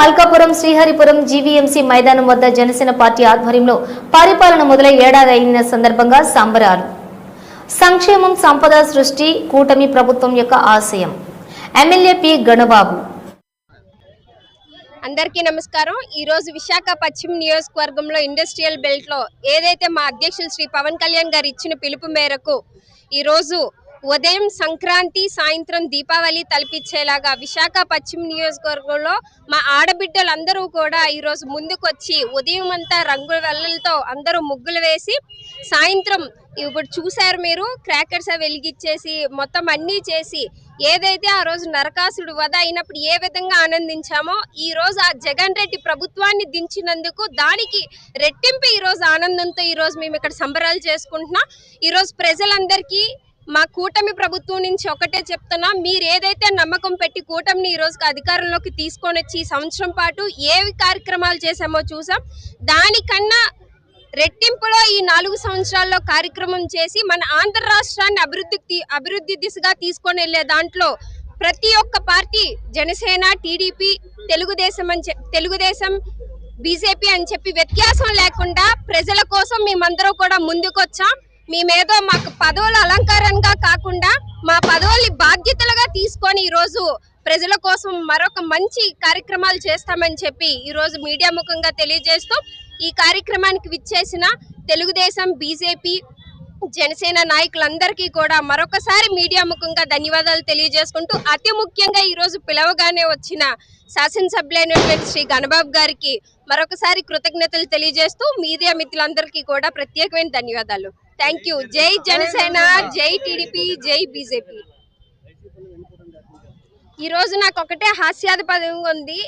Malkapuram Sriharipuram GVMC మైదానం వద్ద Janasena party ఆధ్వర్యంలో పరిపాలన మొదలై ఏడాది అయిన సందర్భంగా సంబరాలు. సంక్షేమం సంపద సృష్టి కూటమి ప్రభుత్వం యొక్క ఆశయం. MLA P Ganababu. అందరికీ నమస్కారం. ఈ రోజు విశాఖ పశ్చిమ నియోజకవర్గంలో ఇండస్ట్రియల్ బెల్ట్ లో ఏదైతే మా అధ్యక్షులు శ్రీ పవన్ కళ్యాణ్ గారు ఇచ్చిన పిలుపు మేరకు ఈ రోజు ఉదయం సంక్రాంతి సాయంత్రం దీపావళి తలపిచ్చేలాగా విశాఖ పశ్చిమ నియోజకవర్గంలో మా ఆడబిడ్డలందరూ కూడా ఈరోజు ముందుకొచ్చి ఉదయం అంతా రంగుల వెల్లలతో అందరూ ముగ్గులు వేసి సాయంత్రం ఇప్పుడు చూశారు మీరు క్రాకర్స్ వెలిగించేసి మొత్తం అన్నీ చేసి ఏదైతే ఆ రోజు నరకాసుడు వధ అయినప్పుడు ఏ విధంగా ఆనందించామో ఈ రోజు ఆ జగన్ రెడ్డి ప్రభుత్వాన్ని దించినందుకు దానికి రెట్టింపు ఈ రోజు ఆనందంతో ఈ రోజు మేము ఇక్కడ సంబరాలు చేసుకుంటున్నాం. ఈ రోజు ప్రజలందరికీ మా కూటమి ప్రభుత్వం నుంచి ఒకటే చెప్తున్నా, మీరు ఏదైతే నమ్మకం పెట్టి కూటమిని ఈ రోజు అధికారంలోకి తీసుకొని వచ్చి ఈ సంవత్సరం పాటు ఏవి కార్యక్రమాలు చేశామో చూసాం. దానికన్నా రెట్టింపులో ఈ 4 సంవత్సరాల్లో కార్యక్రమం చేసి మన ఆంధ్ర రాష్ట్రాన్ని అభివృద్ధి దిశగా తీసుకొని వెళ్లే దాంట్లో ప్రతి ఒక్క party Janasena, TDP, Telugu Desam, BJP అని చెప్పి వ్యత్యాసం లేకుండా ప్రజల కోసం మేమందరం కూడా ముందుకొచ్చాం. మేమేదో మాకు పదవుల అలంకారంగా కాకుండా మా పదవుల్ని బాధ్యతలుగా తీసుకొని ఈరోజు ప్రజల కోసం మరొక మంచి కార్యక్రమాలు చేస్తామని చెప్పి ఈరోజు మీడియా ముఖంగా తెలియజేస్తూ ఈ కార్యక్రమానికి విచ్చేసిన తెలుగుదేశం, బీజేపీ, జనసేన నాయకులందరికీ కూడా మరొకసారి మీడియా ముఖంగా ధన్యవాదాలు తెలియజేసుకుంటూ అతి ముఖ్యంగా ఈరోజు పిలవగానే వచ్చిన శాసనసభ్యులైనటువంటి శ్రీ గణబాబు గారికి మరొకసారి కృతజ్ఞతలు తెలియజేస్తూ మీడియా మిత్రులందరికీ కూడా ప్రత్యేకమైన ధన్యవాదాలు. Thank you. జై జనసేన, జై టీడీపీ, జై బీజేపీ. ఈరోజు నాకు ఒకటే హాస్యాస్పదంగా ఉంది.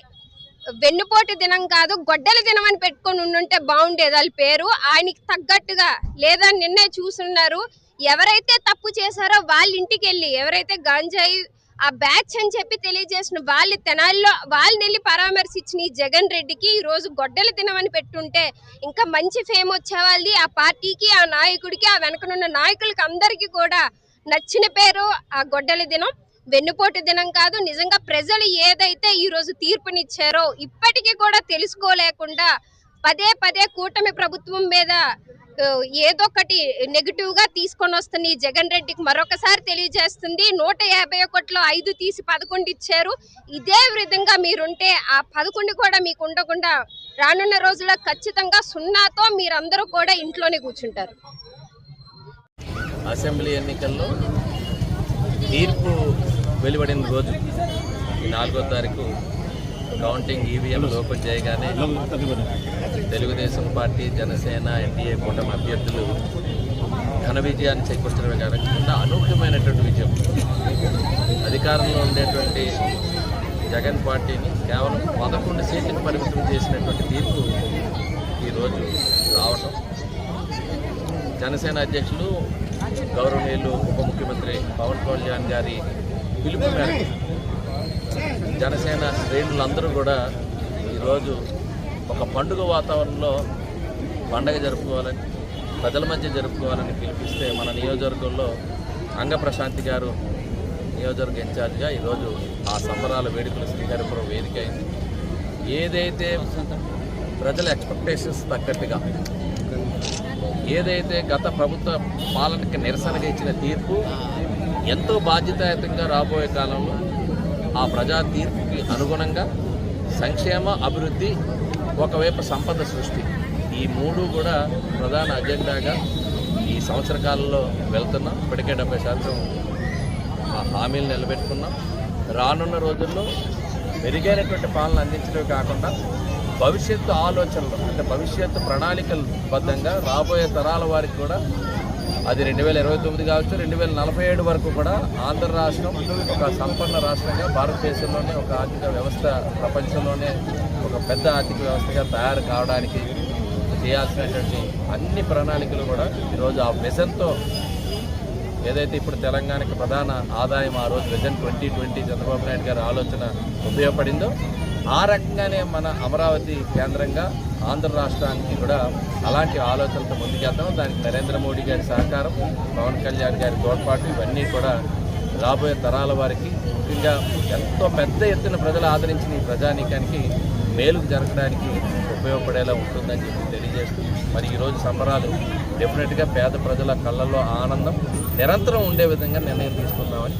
వెన్నుపోటు దినం కాదు, గొడ్డల దినం అని పెట్టుకొని ఉండుంటే బాగుండేది వాళ్ళ పేరు. ఆయనకి తగ్గట్టుగా లేదా నిన్నే చూస్తున్నారు, ఎవరైతే తప్పు చేశారో వాళ్ళ ఇంటికి వెళ్ళి ఎవరైతే గంజాయి ఆ బ్యాచ్ అని చెప్పి తెలియజేసిన వాళ్ళు తెనాలిలో వాళ్ళని వెళ్ళి పరామర్శించిన ఈ జగన్ రెడ్డికి ఈ రోజు గొడ్డల దినం అని పెట్టుంటే ఇంకా మంచి ఫేమ్ వచ్చేవాళ్ళది. ఆ పార్టీకి, ఆ నాయకుడికి, ఆ వెనకనున్న నాయకులకి అందరికీ కూడా నచ్చిన పేరు ఆ గొడ్డల దినం. వెన్నుపోటు దినం కాదు. నిజంగా ప్రజలు ఏదైతే ఈ రోజు తీర్పునిచ్చారో ఇప్పటికీ కూడా తెలుసుకోలేకుండా పదే పదే కూటమి ప్రభుత్వం మీద ఏదో ఒకటి నెగిటివ్ గా తీసుకొని వస్తున్న ఈ జగన్ రెడ్డికి మరొకసారి తెలియజేస్తుంది, 151లో 5 తీసి 11 ఇచ్చారు. ఇదే విధంగా మీరుంటే ఆ 11 కూడా మీకు ఉండకుండా రానున్న రోజుల్లో ఖచ్చితంగా 0తో మీరందరూ కూడా ఇంట్లోనే కూర్చుంటారు. అసెంబ్లీ ఎన్నికల్లో తీర్పు వెలువడిన రోజు ఈ 4వ తారీఖు కౌంటింగ్ ఈవీఎం ఓపెన్ చేయగానే తెలుగుదేశం పార్టీ, జనసేన, ఎన్డీఏ కూటమి అభ్యర్థులు ఘన విజయాన్ని చేకూర్చడమే కాకుండా అనూహ్యమైనటువంటి విజయం. అధికారంలో ఉండేటువంటి జగన్ పార్టీని కేవలం 11 సీట్లకు పరిమితం చేసినటువంటి తీర్పు ఈరోజు రావటం, జనసేన అధ్యక్షులు గౌరవనీయులు ఉప ముఖ్యమంత్రి పవన్ కళ్యాణ్ గారి పిలుపు మేరకు జనసేన శ్రేణులందరూ కూడా ఈరోజు ఒక పండుగ వాతావరణంలో పండగ జరుపుకోవాలని, ప్రజల మధ్య జరుపుకోవాలని పిలిపిస్తే మన నియోజకవర్గంలో అంగప్రశాంతి గారు నియోజకవర్గ ఇన్ఛార్జిగా ఈరోజు ఆ సంబరాల వేడుకలు శ్రీహరిపురం వేదిక అయింది. ఏదైతే ప్రజల ఎక్స్పెక్టేషన్స్ తగ్గట్టుగా ఏదైతే గత ప్రభుత్వ పాలనకి నిరసనగా ఇచ్చిన తీర్పు ఎంతో బాధ్యతాయుతంగా రాబోయే కాలంలో ఆ ప్రజా తీర్పుకి అనుగుణంగా సంక్షేమ, అభివృద్ధి, ఒకవైపు సంపద సృష్టి, ఈ 3 కూడా ప్రధాన అజెండాగా ఈ సంవత్సర కాలంలో వెళ్తున్నాం. ఇప్పటికే 70% ఆ హామీలు నిలబెట్టుకున్నాం. రానున్న రోజుల్లో మెరుగైనటువంటి పాలన అందించడమే కాకుండా భవిష్యత్తు ఆలోచనలు అంటే భవిష్యత్తు ప్రణాళికలు బద్ధంగా రాబోయే తరాల వారికి కూడా అది 2029 కావచ్చు, 2047 వరకు కూడా ఆంధ్ర రాష్ట్రం ఒక సంపన్న రాష్ట్రంగా భారతదేశంలోనే ఒక ఆర్థిక వ్యవస్థ ప్రపంచంలోనే ఒక పెద్ద ఆర్థిక వ్యవస్థగా తయారు కావడానికి చేయాల్సినటువంటి అన్ని ప్రణాళికలు కూడా ఈరోజు ఆ విజన్తో ఏదైతే ఇప్పుడు తెలంగాణకి ప్రధాన ఆదాయం ఆ రోజు విజన్ 2020 చంద్రబాబు నాయుడు గారి ఆలోచన ఉపయోగపడిందో ఆ రకంగానే మన అమరావతి కేంద్రంగా ఆంధ్ర రాష్ట్రానికి కూడా అలాంటి ఆలోచనలతో ముందుకెళ్తాం. దానికి నరేంద్ర మోడీ గారి సహకారం, పవన్ కళ్యాణ్ గారి తోడ్పాటు ఇవన్నీ కూడా రాబోయే తరాల వారికి ముఖ్యంగా ఎంతో పెద్ద ఎత్తున ప్రజలు ఆదరించిన ఈ ప్రజానీకానికి మేలుకు జరగడానికి ఉపయోగపడేలా ఉంటుందని చెప్పి తెలియజేస్తూ మరి ఈరోజు సంబరాలు డెఫినెట్గా పేద ప్రజల కళ్ళల్లో ఆనందం నిరంతరం ఉండే విధంగా నిర్ణయం తీసుకుందామని